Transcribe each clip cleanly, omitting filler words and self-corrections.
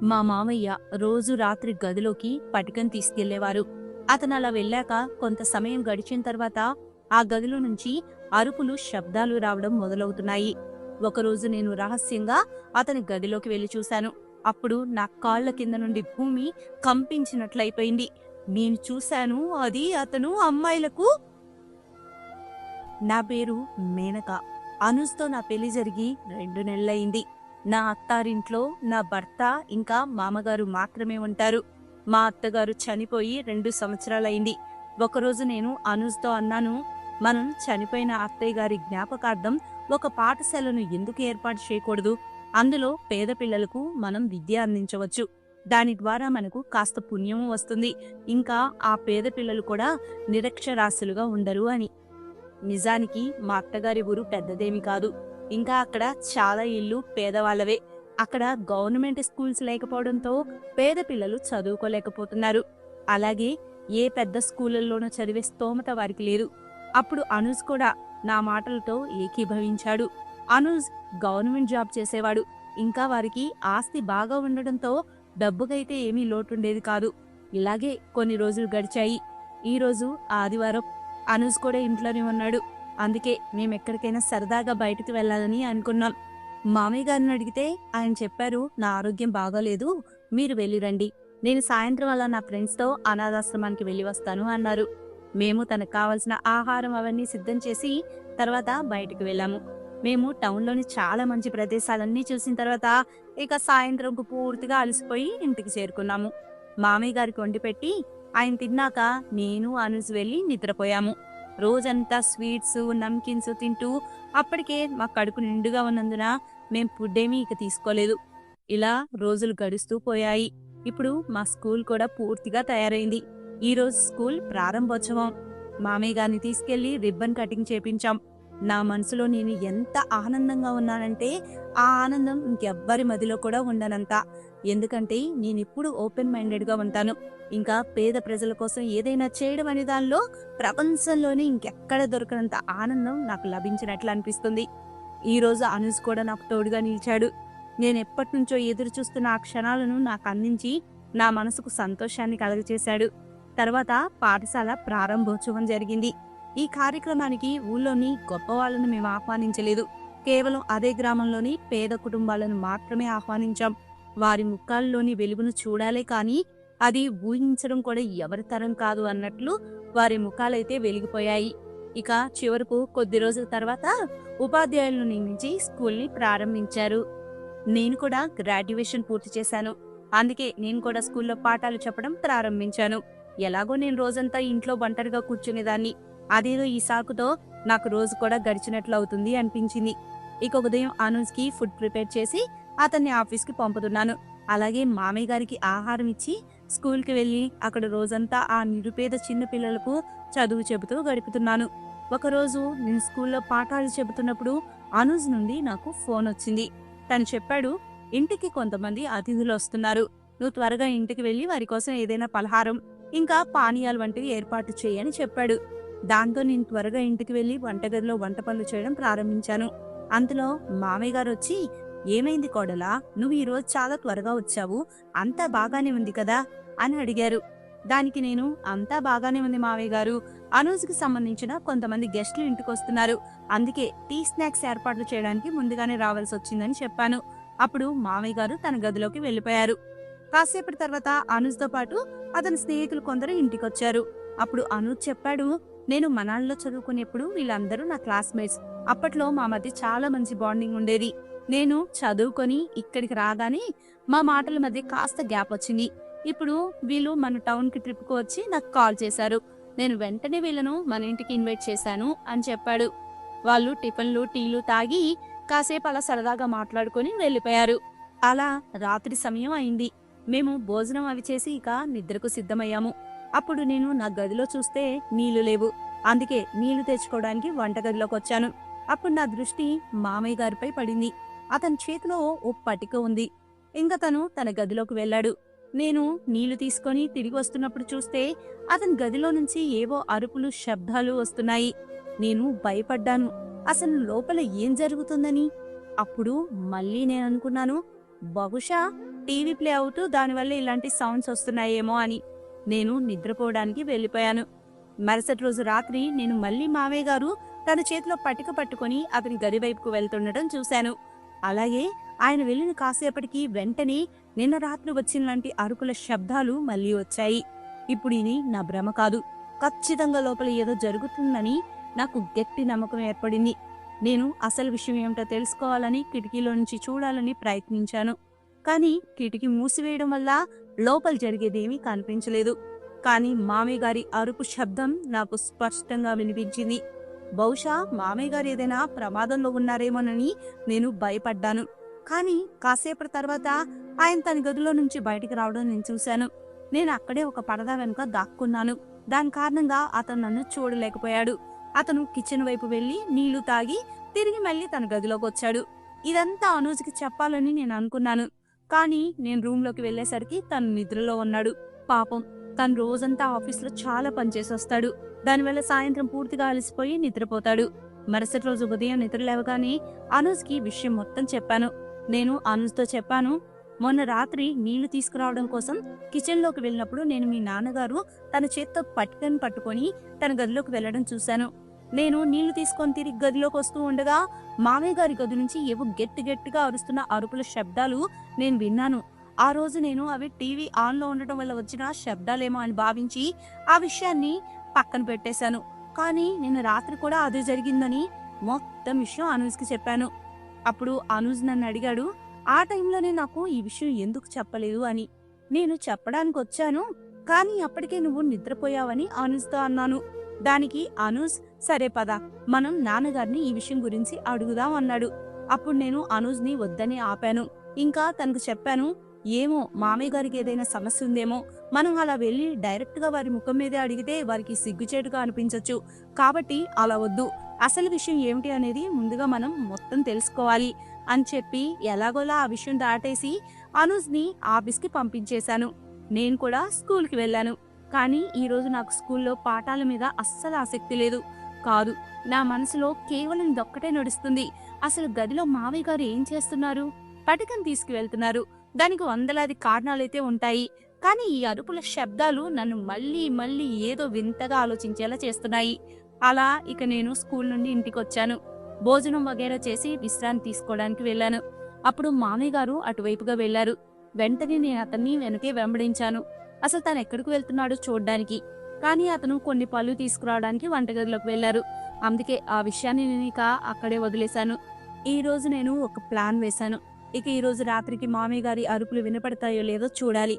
మా మామయ్య రోజు రాత్రి గదిలోకి పటికం తీసుకెళ్లేవారు. అతనలా వెళ్ళాక కొంత సమయం గడిచిన తర్వాత ఆ గదిలో నుంచి అరుపులు, శబ్దాలు రావడం మొదలవుతున్నాయి. ఒకరోజు నేను రహస్యంగా అతని గదిలోకి వెళ్లి చూశాను. అప్పుడు నా కాళ్ల కింద నుండి భూమి కంపించినట్లయిపోయింది. నేను చూశాను, అది అతను అమ్మాయిలకు. నా పేరు మేనక. అనుజ్‌తో నా పెళ్లి జరిగి 2 నెలలయింది. నా అత్తారింట్లో నా భర్త ఇంకా మామగారు మాత్రమే ఉంటారు. మా అత్తగారు చనిపోయి 2 సంవత్సరాలయింది. ఒకరోజు నేను అనుజ్‌తో అన్నాను, మనం చనిపోయిన అత్తయ్య గారి జ్ఞాపకార్థం ఒక పాఠశాలను ఎందుకు ఏర్పాటు చేయకూడదు? అందులో పేద పిల్లలకు మనం విద్య అందించవచ్చు. దాని ద్వారా మనకు కాస్త పుణ్యము వస్తుంది. ఇంకా ఆ పేద పిల్లలు కూడా నిరక్షరాస్యులుగా ఉండరు అని. నిజానికి మా అత్తగారి ఊరు పెద్దదేమి కాదు. ఇంకా అక్కడ చాలా ఇళ్ళు పేదవాళ్ళవే. అక్కడ గవర్నమెంట్ స్కూల్స్ లేకపోవడంతో పేద పిల్లలు చదువుకోలేకపోతున్నారు. అలాగే ఏ పెద్ద స్కూళ్ళల్లోనూ చదివే స్తోమత వారికి లేదు. అప్పుడు అనూజ్ కూడా నా మాటలతో ఏకీభవించాడు. అనూజ్ గవర్నమెంట్ జాబ్ చేసేవాడు. ఇంకా వారికి ఆస్తి బాగా ఉండడంతో డబ్బుకైతే ఏమీ లోటుండేది కాదు. ఇలాగే కొన్ని రోజులు గడిచాయి. ఈరోజు ఆదివారం. అనూజ్ కూడా ఇంట్లోనే ఉన్నాడు. అందుకే మేమెక్కడికైనా సరదాగా బయటకు వెళ్ళాలని అనుకున్నాం. మామయ్య గారిని అడిగితే ఆయన చెప్పారు, నా ఆరోగ్యం బాగోలేదు, మీరు వెళ్ళిరండి. నేను సాయంత్రం అలా నా ఫ్రెండ్స్తో అనాథాశ్రమానికి వెళ్ళి వస్తాను అన్నారు. మేము తనకు కావలసిన ఆహారం అవన్నీ సిద్ధం చేసి తర్వాత బయటకు వెళ్ళాము. మేము టౌన్లోని చాలా మంచి ప్రదేశాలన్నీ చూసిన తర్వాత ఇక సాయంత్రంకు పూర్తిగా అలసిపోయి ఇంటికి చేరుకున్నాము. మామయ్య గారికి వండి పెట్టి ఆయన తిన్నాక నేను అనూజ్ వెళ్ళి నిద్రపోయాము. రోజంతా స్వీట్స్, నమ్కిన్స్ తింటూ అప్పటికే మా కడుపు నిండుగా ఉన్నందున మేం ఫుడ్డేమీ ఇక తీసుకోలేదు. ఇలా రోజులు గడుస్తూ పోయాయి. ఇప్పుడు మా స్కూల్ కూడా పూర్తిగా తయారైంది. ఈరోజు స్కూల్ ప్రారంభోత్సవం. మామయ్య గారిని తీసుకెళ్లి రిబ్బన్ కటింగ్ చేపించాం. నా మనసులో నేను ఎంత ఆనందంగా ఉన్నానంటే ఆ ఆనందం ఇంకెవ్వరి మదిలో కూడా ఉండనంత. ఎందుకంటే నేనిప్పుడు ఓపెన్ మైండెడ్గా ఉంటాను. ఇంకా పేద ప్రజల కోసం ఏదైనా చేయడం అనే దానిలో ప్రపంచంలోనే ఇంకెక్కడ దొరకనంత ఆనందం నాకు లభించినట్లు అనిపిస్తుంది. ఈరోజు అనూజ్ కూడా నాకు తోడుగా నిలిచాడు. నేనెప్పటినుంచో ఎదురు చూస్తున్న ఆ క్షణాలను నాకు అందించి నా మనసుకు సంతోషాన్ని కలుగజేశాడు. తర్వాత పాఠశాల ప్రారంభోత్సవం జరిగింది. ఈ కార్యక్రమానికి ఊళ్ళోని గొప్ప వాళ్ళను మేము ఆహ్వానించలేదు. కేవలం అదే గ్రామంలోని పేద కుటుంబాలను మాత్రమే ఆహ్వానించాం. వారి ముఖాల్లోని వెలుగును చూడాలే కానీ అది ఊహించడం కూడా ఎవరి తరం కాదు అన్నట్లు వారి ముఖాలైతే వెలిగిపోయాయి. ఇక చివరకు కొద్ది రోజుల తర్వాత ఉపాధ్యాయులను నియమించి స్కూల్ని ప్రారంభించారు. నేను కూడా గ్రాడ్యుయేషన్ పూర్తి చేశాను. అందుకే నేను కూడా స్కూల్లో పాఠాలు చెప్పడం ప్రారంభించాను. ఎలాగో నేను రోజంతా ఇంట్లో ఒంటరిగా కూర్చునేదాన్ని. అదేదో ఈ సాకుతో నాకు రోజు కూడా గడిచినట్లు అవుతుంది అనిపించింది. ఇక ఉదయం అనూజ్కి ఫుడ్ ప్రిపేర్ చేసి అతన్ని ఆఫీస్కి పంపుతున్నాను. అలాగే మామయ్య గారికి ఆహారం ఇచ్చి స్కూల్కి వెళ్ళి అక్కడ రోజంతా ఆ నిరుపేద చిన్న పిల్లలకు చదువు చెబుతూ గడుపుతున్నాను. ఒకరోజు నేను స్కూల్లో పాఠాలు చెబుతున్నప్పుడు అనూజ్ నుండి నాకు ఫోన్ వచ్చింది. తను చెప్పాడు, ఇంటికి కొంతమంది అతిథులు వస్తున్నారు. నువ్వు త్వరగా ఇంటికి వెళ్ళి వారి కోసం ఏదైనా పలహారం ఇంకా పానీయాలు వంటివి ఏర్పాటు చేయని చెప్పాడు. దాంతో నేను త్వరగా ఇంటికి వెళ్ళి వంటగదిలో వంట పనులు చేయడం ప్రారంభించాను. అంతలో మామయ్య గారు వచ్చి, ఏమైంది కోడలా, నువ్వు ఈరోజు చాలా త్వరగా వచ్చావు, అంతా బాగానే ఉంది కదా అని అడిగారు. దానికి నేను, అంతా బాగానే ఉంది మావయ్య గారు, అనూజ్కి సంబంధించిన కొంతమంది గెస్టులు ఇంటికి వస్తున్నారు, అందుకే టీ స్నాక్స్ ఏర్పాట్లు చేయడానికి ముందుగానే రావాల్సి వచ్చిందని చెప్పాను. అప్పుడు మామయ్య గారు తన గదిలోకి వెళ్ళిపోయారు. కాసేపటి తర్వాత అనూజ్తో పాటు అతని స్నేహితులు కొందరు ఇంటికొచ్చారు. అప్పుడు అనూజ్ చెప్పాడు, నేను మనాల్లో చదువుకునేప్పుడు వీళ్ళందరూ నా క్లాస్మేట్స్. అప్పట్లో మా మధ్య చాలా మంచి బాండింగ్ ఉండేది. నేను చదువుకొని ఇక్కడికి రాగానే మా మాటల మధ్య కాస్త గ్యాప్ వచ్చింది. ఇప్పుడు వీళ్ళు మన టౌన్కి ట్రిప్కు వచ్చి నాకు కాల్ చేశారు. నేను వెంటనే వీళ్ళను మన ఇంటికి ఇన్వైట్ చేశాను అని చెప్పాడు. వాళ్ళు టిఫిన్లు, టీలు తాగి కాసేపు అలా సరదాగా మాట్లాడుకొని వెళ్ళిపోయారు. అలా రాత్రి సమయం అయింది. మేము భోజనం అవి చేసి ఇక నిద్రకు సిద్ధమయ్యాము. అప్పుడు నేను నా గదిలో చూస్తే నీళ్లు లేవు. అందుకే నీళ్లు తెచ్చుకోవడానికి వంటగదిలోకి వచ్చాను. అప్పుడు నా దృష్టి మామయ్య గారిపై పడింది. అతని చేతిలో ఓ పటిక ఉంది. ఇంకా తను తన గదిలోకి వెళ్ళాడు. నేను నీళ్లు తీసుకొని తిరిగి వస్తున్నప్పుడు చూస్తే అతని గదిలో నుంచి ఏవో అరుపులు, శబ్దాలు వస్తున్నాయి. నేను భయపడ్డాను. అసలు లోపల ఏం జరుగుతుందని. అప్పుడు మళ్ళీ నేను అనుకున్నాను, బహుశా టీవీ ప్లే అవుతూ దానివల్ల ఇలాంటి సౌండ్స్ వస్తున్నాయేమో అని. నేను నిద్రపోవడానికి వెళ్ళిపోయాను. మరుసటి రోజు రాత్రి నేను మళ్ళీ మావయ్య గారు తన చేతిలో పట్టిక పట్టుకొని అతని గది వైపుకు వెళ్తుండటం చూశాను. అలాగే ఆయన వెళ్ళిన కాసేపటికి వెంటనే నిన్న రాత్రి వచ్చినలాంటి అరుపుల శబ్దాలు మళ్ళీ వచ్చాయి. ఇప్పుడు ఇది నా భ్రమ కాదు, ఖచ్చితంగా లోపల ఏదో జరుగుతుందని నాకు గట్టి నమ్మకం ఏర్పడింది. నేను అసలు విషయం ఏమిటో తెలుసుకోవాలని కిటికీలో నుంచి చూడాలని ప్రయత్నించాను. కానీ కిటికీ మూసివేయడం వల్ల లోపల జరిగేదేమీ కనిపించలేదు. కానీ మామయ్య గారి అరుపు శబ్దం నాకు స్పష్టంగా వినిపించింది. బహుశా మామయ్య గారు ఏదైనా ప్రమాదంలో ఉన్నారేమోనని నేను భయపడ్డాను. కానీ కాసేపటి తర్వాత ఆయన తన గదిలో నుంచి బయటికి రావడం నేను చూశాను. నేను అక్కడే ఒక పరదా వెనుక దాక్కున్నాను. దాని కారణంగా అతను నన్ను చూడలేకపోయాడు. అతను కిచెన్ వైపు వెళ్లి నీళ్లు తాగి తిరిగి మళ్ళీ తన గదిలోకి వచ్చాడు. ఇదంతా అనూజ్కి చెప్పాలని నేను అనుకున్నాను. కానీ నేను రూమ్లోకి వెళ్లేసరికి తను నిద్రలో ఉన్నాడు. పాపం, తను రోజంతా ఆఫీస్లో చాలా పనిచేసి వస్తాడు. దానివల్ల సాయంత్రం పూర్తిగా అలసిపోయి నిద్రపోతాడు. మరుసటి రోజు ఉదయం నిద్ర లేవగానే అనూజ్కి విషయం మొత్తం చెప్పాను. నేను అనూజ్తో చెప్పాను, మొన్న రాత్రి నీళ్లు తీసుకురావడం కోసం కిచెన్లోకి వెళ్ళినప్పుడు నేను మీ నాన్నగారు తన చేత్తో పట్టుకొని పట్టుకొని తన గదిలోకి వెళ్లడం చూశాను. నేను నీళ్లు తీసుకొని తిరిగి గదిలోకి వస్తూ ఉండగా మామయ్య గారి గది నుంచి ఏవో గట్టిగా అరుస్తున్న అరుపుల శబ్దాలు నేను విన్నాను. ఆ రోజు నేను అవి టీవీ ఆన్లో ఉండటం వల్ల వచ్చిన శబ్దాలేమో అని భావించి ఆ విషయాన్ని పక్కన పెట్టేశాను. కానీ నిన్న రాత్రి కూడా అదే జరిగిందని మొత్తం విషయం అనూజ్కి చెప్పాను. అప్పుడు అనూజ్ నన్ను అడిగాడు, ఆ టైంలోనే నాకు ఈ విషయం ఎందుకు చెప్పలేదు అని. నేను చెప్పడానికి వచ్చాను, కానీ అప్పటికే నువ్వు నిద్రపోయావని అనూజ్తో అన్నాను. దానికి అనూజ్, సరే పద మనం నాన్నగారిని ఈ విషయం గురించి అడుగుదాం అన్నాడు. అప్పుడు నేను అనూజ్ని వద్దని ఆపాను. ఇంకా తనకు చెప్పాను, ఏమో మామయ్య గారికి ఏదైనా సమస్య ఉందేమో, మనం అలా వెళ్ళి డైరెక్ట్ గా వారి ముఖం మీదే అడిగితే వారికి సిగ్గుచేటుగా అనిపించచ్చు. కాబట్టి అలా వద్దు, అసలు విషయం ఏమిటి అనేది ముందుగా మనం మొత్తం తెలుసుకోవాలి అని చెప్పి ఎలాగోలా ఆ విషయం దాటేసి అనూజ్ని ఆఫీస్కి పంపించేశాను. నేను కూడా స్కూల్కి వెళ్ళాను. కానీ ఈరోజు నాకు స్కూల్లో పాఠాల మీద అస్సలు ఆసక్తి లేదు. కాదు, నా మనసులో కేవలం ఇదొక్కటే నడుస్తుంది. అసలు గదిలో మావయ్య గారు ఏం చేస్తున్నారు? పటికను తీసుకువెళ్తున్నారు. దానికి వందలాది కారణాలైతే ఉంటాయి. కానీ ఈ అరుపుల శబ్దాలు నన్ను మళ్ళీ మళ్ళీ ఏదో వింతగా ఆలోచించేలా చేస్తున్నాయి. అలా ఇక నేను స్కూల్ నుండి ఇంటికి వచ్చాను. భోజనం వగేరా చేసి విశ్రాంతి తీసుకోవడానికి వెళ్ళాను. అప్పుడు మామయ్య గారు అటువైపుగా వెళ్లారు. వెంటనే నేను అతన్ని వెనకే వెంబడించాను. అసలు తను ఎక్కడికి వెళ్తున్నాడో చూడ్డానికి. కానీ అతను కొన్ని పళ్ళు తీసుకురావడానికి వంటగదిలోకి వెళ్లారు. అందుకే ఆ విషయాన్ని నేను ఇక అక్కడే వదిలేశాను. ఈ రోజు నేను ఒక ప్లాన్ వేశాను. ఇక ఈ రోజు రాత్రికి మామయ్య గారి అరుపులు వినపడతాయో లేదో చూడాలి.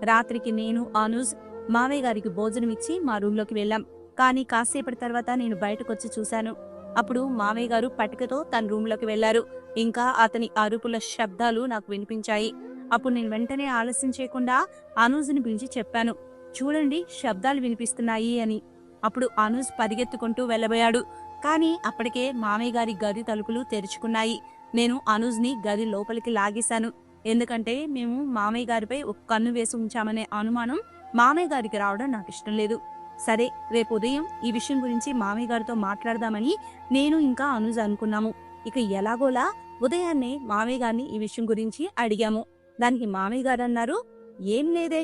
రాత్రికి నేను అనూజ్ మామయ్య గారికి భోజనం ఇచ్చి మా రూమ్లోకి వెళ్ళాం. కానీ కాసేపటి తర్వాత నేను బయటకొచ్చి చూశాను. అప్పుడు మామయ్య గారు పట్టికతో తన రూమ్లోకి వెళ్లారు. ఇంకా అతని అరుపుల శబ్దాలు నాకు వినిపించాయి. అప్పుడు నేను వెంటనే ఆలస్యం చేయకుండా అనూజ్ని పిలిచి చెప్పాను, చూడండి శబ్దాలు వినిపిస్తున్నాయి అని. అప్పుడు అనూజ్ పరిగెత్తుకుంటూ వెళ్ళబోయాడు. కానీ అప్పటికే మామయ్య గారి గది తలుపులు తెరుచుకున్నాయి. నేను అనూజ్ని గది లోపలికి లాగేశాను. ఎందుకంటే మేము మామయ్య గారిపై ఒక కన్ను వేసి ఉంచామనే అనుమానం మామయ్య గారికి రావడం నాకు ఇష్టం లేదు. సరే, రేపు ఉదయం ఈ విషయం గురించి మామయ్య గారితో మాట్లాడదామని నేను ఇంకా అనూజ్ అనుకున్నాము. ఇక ఎలాగోలా ఉదయాన్నే మామయ్య గారిని ఈ విషయం గురించి అడిగాము. దానికి మామయ్య గారు అన్నారు, ఏం లేదే,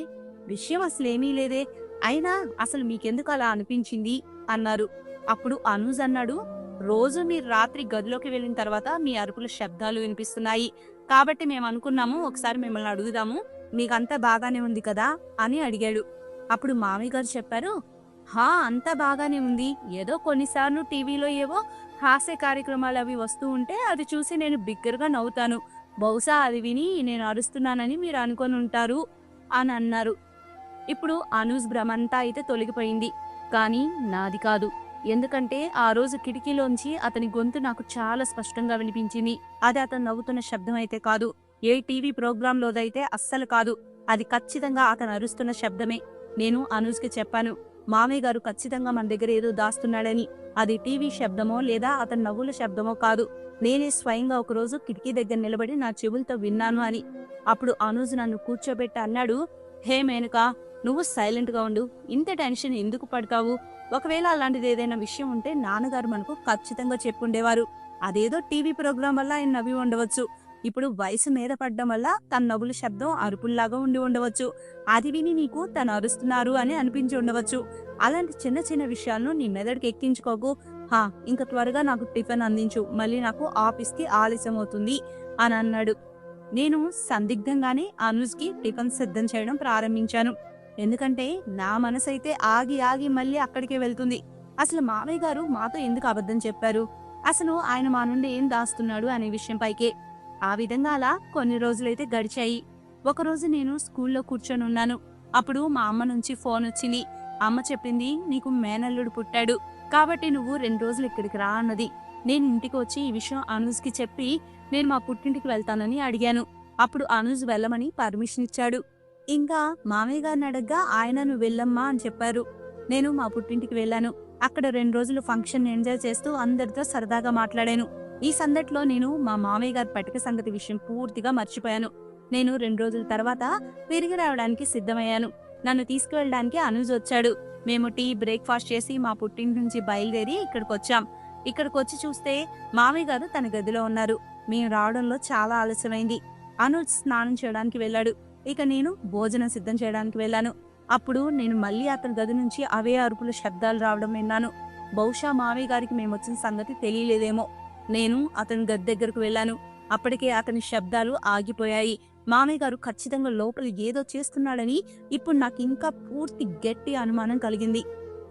విషయం అసలేమీ లేదే, అయినా అసలు మీకెందుకు అలా అనిపించింది అన్నారు. అప్పుడు అనూజ్ అన్నాడు, రోజు మీరు రాత్రి గదిలోకి వెళ్ళిన తర్వాత మీ అరుపుల శబ్దాలు వినిపిస్తున్నాయి. కాబట్టి మేము అనుకున్నాము ఒకసారి మిమ్మల్ని అడుగుదాము, మీకంతా బాగానే ఉంది కదా అని అడిగాడు. అప్పుడు మామయ్య గారు చెప్పారు, అంతా బాగానే ఉంది. ఏదో కొన్నిసార్లు టీవీలో ఏవో హాస్య కార్యక్రమాలు అవి వస్తూ ఉంటే అది చూసి నేను బిగ్గరగా నవ్వుతాను. బహుశా అది విని నేను అరుస్తున్నానని మీరు అనుకొని ఉంటారు అని అన్నారు. ఇప్పుడు అనూజ్ భ్రమంతా అయితే తొలగిపోయింది. కానీ నాది కాదు. ఎందుకంటే ఆ రోజు కిటికీలోంచి అతని గొంతు నాకు చాలా స్పష్టంగా వినిపించింది. అది అతను నవ్వుతున్న శబ్దం అయితే కాదు. ఏ టీవీ ప్రోగ్రాంలోదైతే అస్సలు కాదు. అది ఖచ్చితంగా అతను అరుస్తున్న శబ్దమే. నేను అనూజ్కి చెప్పాను, మామయ్య గారు ఖచ్చితంగా మన దగ్గర ఏదో దాస్తున్నాడని. అది టీవీ శబ్దమో లేదా అతని నవ్వుల శబ్దమో కాదు. నేనే స్వయంగా ఒకరోజు కిటికీ దగ్గర నిలబడి నా చెవులతో విన్నాను అని. అప్పుడు అనూజ్ నన్ను కూర్చోబెట్టి అన్నాడు, హే మేనకా, నువ్వు సైలెంట్గా ఉండు. ఇంత టెన్షన్ ఎందుకు పడతావు? ఒకవేళ అలాంటిది ఏదైనా విషయం ఉంటే నాన్నగారు మనకు ఖచ్చితంగా చెప్పుండేవారు. అదేదో టీవీ ప్రోగ్రాం వల్ల ఆయన నవ్వి ఉండవచ్చు. ఇప్పుడు వయసు మీద పడ్డం వల్ల తన నవ్వుల శబ్దం అరుపుల్లాగా ఉండి ఉండవచ్చు. అది విని నీకు తను అరుస్తున్నారు అని అనిపించి ఉండవచ్చు. అలాంటి చిన్న చిన్న విషయాలను నీ మెదడుకి ఎక్కించుకోకు. హా, ఇంక త్వరగా నాకు టిఫిన్ అందించు, మళ్ళీ నాకు ఆఫీస్కి ఆలస్యం అవుతుంది అని అన్నాడు. నేను సందిగ్ధంగానే అనుజ్కి టిఫిన్ సిద్ధం చేయడం ప్రారంభించాను. ఎందుకంటే నా మనసైతే ఆగి ఆగి మళ్ళీ అక్కడికే వెళ్తుంది. అసలు మామయ్య గారు మాతో ఎందుకు అబద్ధం చెప్పారు? అసలు ఆయన మా నుండి ఏం దాస్తున్నాడు అనే విషయం పైకే. ఆ విధంగా అలా కొన్ని రోజులైతే గడిచాయి. ఒకరోజు నేను స్కూల్లో కూర్చొని ఉన్నాను. అప్పుడు మా అమ్మ నుంచి ఫోన్ వచ్చింది. అమ్మ చెప్పింది, నీకు మేనల్లుడు పుట్టాడు కాబట్టి నువ్వు 2 రోజులు ఇక్కడికి రా అన్నది. నేను ఇంటికి వచ్చి ఈ విషయం అనుజ్కి చెప్పి నేను మా పుట్టింటికి వెళ్తానని అడిగాను. అప్పుడు అనుజ్ వెళ్ళమని పర్మిషన్ ఇచ్చాడు. ఇంకా మామయ్య గారిని అడగ్గా ఆయన నువ్వు వెళ్ళమ్మా అని చెప్పారు. నేను మా పుట్టింటికి వెళ్ళాను. అక్కడ 2 రోజులు ఫంక్షన్ ఎంజాయ్ చేస్తూ అందరితో సరదాగా మాట్లాడాను. ఈ సందట్లో నేను మా మామయ్య గారి పట్టిక సంగతి విషయం పూర్తిగా మర్చిపోయాను. నేను 2 రోజుల తర్వాత తిరిగి రావడానికి సిద్ధమయ్యాను. నన్ను తీసుకువెళ్ళడానికి అనుజ్ వచ్చాడు. మేము టీ బ్రేక్ఫాస్ట్ చేసి మా పుట్టింటి నుంచి బయలుదేరి ఇక్కడికొచ్చాం. ఇక్కడికొచ్చి చూస్తే మామయ్య గారు తన గదిలో ఉన్నారు. మేము రావడంలో చాలా ఆలస్యమైంది. అనుజ్ స్నానం చేయడానికి వెళ్ళాడు. ఇక నేను భోజనం సిద్ధం చేయడానికి వెళ్ళాను. అప్పుడు నేను మళ్ళీ అతని గది నుంచి అవే అరుపుల శబ్దాలు రావడం విన్నాను. బహుశా మామయ్య గారికి మేమొచ్చిన సంగతి తెలియలేదేమో. నేను అతని గది దగ్గరకు వెళ్ళాను. అప్పటికే అతని శబ్దాలు ఆగిపోయాయి. మామయ్య గారు ఖచ్చితంగా లోపల ఏదో చేస్తున్నాడని ఇప్పుడు నాకు ఇంకా పూర్తి గట్టి అనుమానం కలిగింది.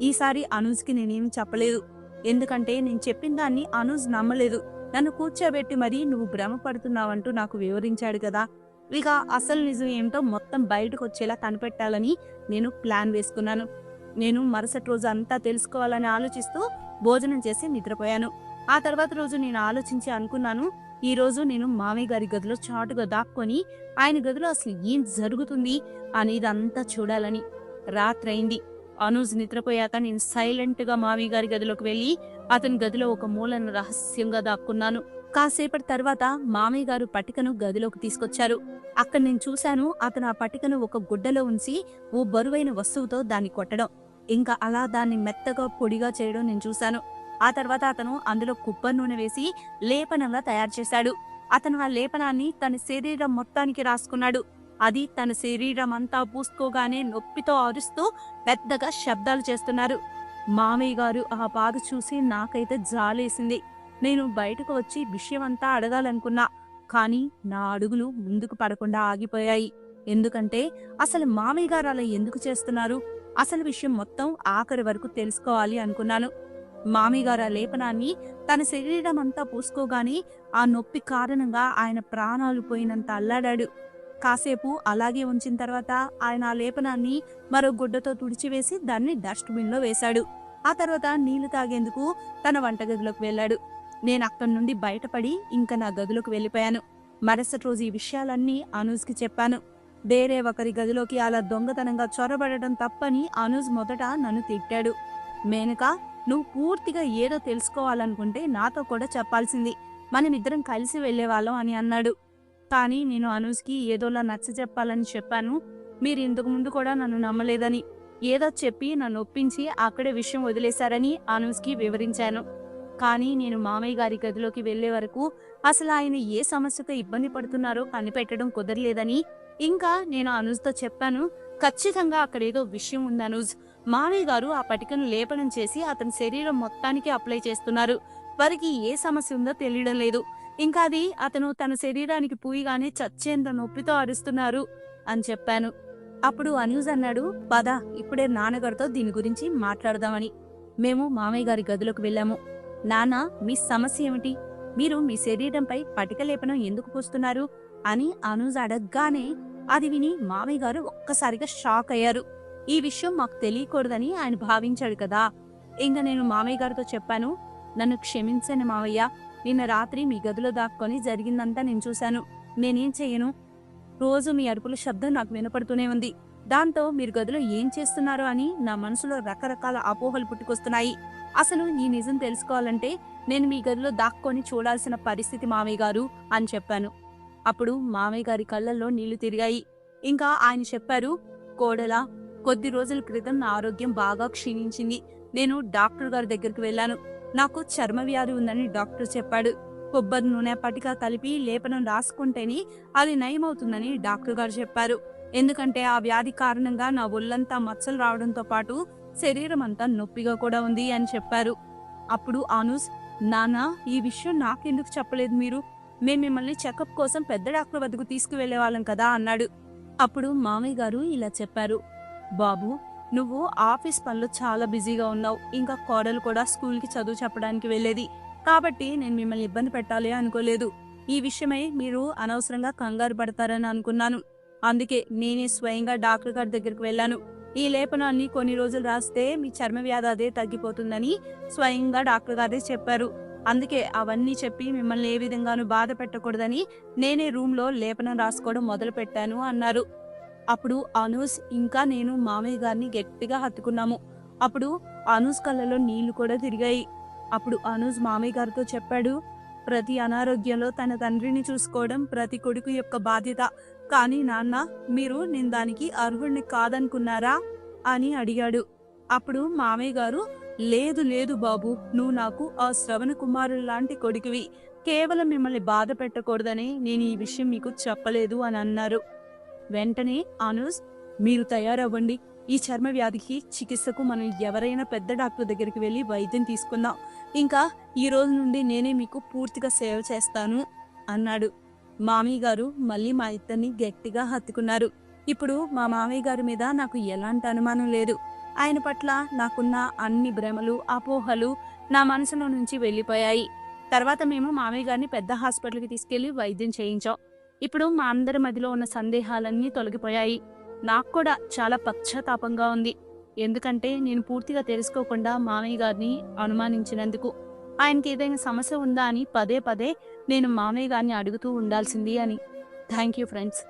ఈసారి అనుజ్కి నేనేం చెప్పలేదు. ఎందుకంటే నేను చెప్పిన దాన్ని అనుజ్ నమ్మలేదు. నన్ను కూర్చోబెట్టి మరీ నువ్వు భ్రమ పడుతున్నావంటూ నాకు వివరించాడు కదా. ఇక అసలు నిజం ఏమిటో మొత్తం బయటకు వచ్చేలా కనిపెట్టాలని నేను ప్లాన్ వేసుకున్నాను. నేను మరుసటి రోజు అంతా తెలుసుకోవాలని ఆలోచిస్తూ భోజనం చేసి నిద్రపోయాను. ఆ తర్వాత రోజు నేను ఆలోచించి అనుకున్నాను, ఈ రోజు నేను మామయ్య గారి గదిలో చాటుగా దాక్కొని ఆయన గదిలో అసలు ఏం జరుగుతుంది అనేదంతా చూడాలని. రాత్రైంది. అనూజ్ నిద్రపోయాక నేను సైలెంట్ గా మామయ్య గారి గదిలోకి వెళ్లి అతని గదిలో ఒక మూలను రహస్యంగా దాక్కున్నాను. కాసేపటి తర్వాత మామయ్య గారు పట్టికను గదిలోకి తీసుకొచ్చారు. అక్కడ నేను చూశాను, అతను ఆ పట్టికను ఒక గుడ్డలో ఉంచి ఓ బరువైన వస్తువుతో దాన్ని కొట్టడం, ఇంకా అలా దాన్ని మెత్తగా పొడిగా చేయడం నేను చూశాను. ఆ తర్వాత అతను అందులో కొబ్బరి నూనె వేసి లేపనంలా తయారు చేశాడు. అతను ఆ లేపనాన్ని తన శరీరం మొత్తానికి రాసుకున్నాడు. అది తన శరీరం అంతా పూసుకోగానే నొప్పితో అరుస్తూ పెద్దగా శబ్దాలు చేస్తున్నారు. మామయ్య గారు ఆ బాధ చూసి నాకైతే జాలేసింది. నేను బయటకు వచ్చి విషయమంతా అడగాలనుకున్నా, కానీ నా అడుగులు ముందుకు పడకుండా ఆగిపోయాయి. ఎందుకంటే అసలు మామయ్య గారు అలా ఎందుకు చేస్తున్నారు, అసలు విషయం మొత్తం ఆఖరి వరకు తెలుసుకోవాలి అనుకున్నాను. మామయ్య గారు ఆ లేపనాన్ని తన శరీరం అంతా పూసుకోగానే ఆ నొప్పి కారణంగా ఆయన ప్రాణాలు పోయినంత అల్లాడాడు. కాసేపు అలాగే ఉంచిన తర్వాత ఆయన ఆ లేపనాన్ని మరో గుడ్డతో తుడిచివేసి దాన్ని డస్ట్బిన్ లో వేశాడు. ఆ తర్వాత నీళ్లు తాగేందుకు తన వంటగదిలోకి వెళ్ళాడు. నేను అక్కడి నుండి బయటపడి ఇంకా నా గదిలోకి వెళ్ళిపోయాను. మరుసటి రోజు ఈ విషయాలన్నీ అనూజ్కి చెప్పాను. వేరే ఒకరి గదిలోకి అలా దొంగతనంగా చొరబడటం తప్పని అనూజ్ మొదట నన్ను తిట్టాడు. మేనక, నువ్వు పూర్తిగా ఏదో తెలుసుకోవాలనుకుంటే నాతో కూడా చెప్పాల్సింది, మనమిద్దరం కలిసి వెళ్లేవాళ్ళం అని అన్నాడు. కానీ నేను అనూజ్కి ఏదోలా నచ్చ చెప్పాలని చెప్పాను. మీరు ఇంతకు ముందు కూడా నన్ను నమ్మలేదని, ఏదో చెప్పి నన్ను ఒప్పించి అక్కడే విషయం వదిలేశారని అనూజ్కి వివరించాను. కానీ నేను మామయ్య గారి గదిలోకి వెళ్లే వరకు అసలు ఆయన ఏ సమస్యతో ఇబ్బంది పడుతున్నారో కనిపెట్టడం కుదరలేదని ఇంకా నేను అనూజ్తో చెప్పాను. ఖచ్చితంగా అక్కడేదో విషయం ఉంది అనూజ్. మామయ్య గారు ఆ పటికను లేపనం చేసి అతని శరీరం మొత్తానికి అప్లై చేస్తున్నారు. వారికి ఏ సమస్య ఉందో తెలియడం లేదు. ఇంకా అది అతను తన శరీరానికి పూయగానే చచ్చేంత నొప్పితో అరుస్తున్నారు అని చెప్పాను. అప్పుడు అనూజ్ అన్నాడు, పద ఇప్పుడే నాన్నగారితో దీని గురించి మాట్లాడదామని. మేము మామయ్య గారి గదిలోకి వెళ్ళాము. నాన్న, మీ సమస్య ఏమిటి? మీరు మీ శరీరంపై పటిక లేపనం ఎందుకు పూస్తున్నారు అని అనూజ్ అడగగానే అది విని మామయ్య గారు ఒక్కసారిగా షాక్ అయ్యారు. ఈ విషయం మాకు తెలియకూడదని ఆయన భావించాడు కదా. ఇంకా నేను మామయ్య గారితో చెప్పాను, నన్ను క్షమించండి మావయ్య, నిన్న రాత్రి మీ గదిలో దాక్కొని జరిగిందంతా నేను చూశాను. నేనేం చెయ్యను? రోజు మీ అరుపుల శబ్దం నాకు వినపడుతూనే ఉంది. దాంతో మీరు గదిలో ఏం చేస్తున్నారో అని నా మనసులో రకరకాల అపోహలు పుట్టుకొస్తున్నాయి. అసలు ఈ నిజం తెలుసుకోవాలంటే నేను మీ గదిలో దాక్కొని చూడాల్సిన పరిస్థితి మామయ్య గారు అని చెప్పాను. అప్పుడు మామయ్య గారి కళ్ళల్లో నీళ్లు తిరిగాయి. ఇంకా ఆయన చెప్పారు, కోడలా, కొద్ది రోజుల క్రితం నా ఆరోగ్యం బాగా క్షీణించింది. నేను డాక్టర్ గారి దగ్గరికి వెళ్ళాను. నాకు చర్మ వ్యాధి ఉందని డాక్టర్ చెప్పాడు. కొబ్బరి నూనె పటిక కలిపి లేపనం రాసుకుంటేనే అది నయమవుతుందని డాక్టర్ గారు చెప్పారు. ఎందుకంటే ఆ వ్యాధి కారణంగా నా ఒళ్ళంతా మచ్చలు రావడంతో పాటు శరీరం అంతా నొప్పిగా కూడా ఉంది అని చెప్పారు. అప్పుడు అనూస్, నాన్న, ఈ విషయం నాకెందుకు చెప్పలేదు మీరు? మేము మిమ్మల్ని చెకప్ కోసం పెద్ద డాక్టర్ వద్దకు తీసుకువెళ్లే వాళ్ళం కదా అన్నాడు. అప్పుడు మామయ్య గారు ఇలా చెప్పారు, బాబు, నువ్వు ఆఫీస్ పనులు చాలా బిజీగా ఉన్నావు. ఇంకా కోడలు కూడా స్కూల్కి చదువు చెప్పడానికి వెళ్ళేది. కాబట్టి నేను మిమ్మల్ని ఇబ్బంది పెట్టాలి అనుకోలేదు. ఈ విషయమై మీరు అనవసరంగా కంగారు పడతారని అనుకున్నాను. అందుకే నేనే స్వయంగా డాక్టర్ గారి దగ్గరికి వెళ్ళాను. ఈ లేపనాన్ని కొన్ని రోజులు రాస్తే మీ చర్మ వ్యాధి అదే తగ్గిపోతుందని స్వయంగా డాక్టర్ గారే చెప్పారు. అందుకే అవన్నీ చెప్పి మిమ్మల్ని ఏ విధంగానూ బాధ పెట్టకూడదని నేనే రూమ్లో లేపనం రాసుకోవడం మొదలు పెట్టాను అన్నారు. అప్పుడు అనూస్ ఇంకా నేను మామయ్య గారిని గట్టిగా హత్తుకున్నాము. అప్పుడు అనూస్ కళ్ళలో నీళ్లు కూడా తిరిగాయి. అప్పుడు అనూస్ మామయ్య గారితో చెప్పాడు, ప్రతి అనారోగ్యంలో తన తండ్రిని చూసుకోవడం ప్రతి కొడుకు యొక్క బాధ్యత. కానీ నాన్న, మీరు నేను దానికి అర్హుడిని కాదనుకున్నారా అని అడిగాడు. అప్పుడు మామయ్య గారు, లేదు లేదు బాబు, నువ్వు నాకు ఆ శ్రవణ కుమారుడు లాంటి కొడుకువి. కేవలం మిమ్మల్ని బాధ పెట్టకూడదని నేను ఈ విషయం మీకు చెప్పలేదు అని అన్నారు. వెంటనే అనూస్, మీరు తయారవ్వండి. ఈ చర్మ వ్యాధికి చికిత్సకు మనం ఎవరైనా పెద్ద డాక్టర్ దగ్గరికి వెళ్ళి వైద్యం తీసుకుందాం. ఇంకా ఈ రోజు నుండి నేనే మీకు పూర్తిగా సేవ చేస్తాను అన్నాడు. మామయ్య గారు మళ్ళీ మా ఇద్దరిని గట్టిగా హత్తుకున్నారు. ఇప్పుడు మా మామయ్య గారి మీద నాకు ఎలాంటి అనుమానం లేదు. ఆయన పట్ల నాకున్న అన్ని భ్రమలు, అపోహలు నా మనసులో నుంచి వెళ్ళిపోయాయి. తర్వాత మేము మామయ్య గారిని పెద్ద హాస్పిటల్కి తీసుకెళ్లి వైద్యం చేయించాం. ఇప్పుడు మా అందరి మధ్యలో ఉన్న సందేహాలన్నీ తొలగిపోయాయి. నాకు కూడా చాలా పశ్చాత్తాపంగా ఉంది. ఎందుకంటే నేను పూర్తిగా తెలుసుకోకుండా మామయ్య గారిని అనుమానించినందుకు. ఆయనకి ఏదైనా సమస్య ఉందా అని పదే పదే నేను మామయ్య గారిని అడుగుతూ ఉండాల్సింది అని. Thank you friends.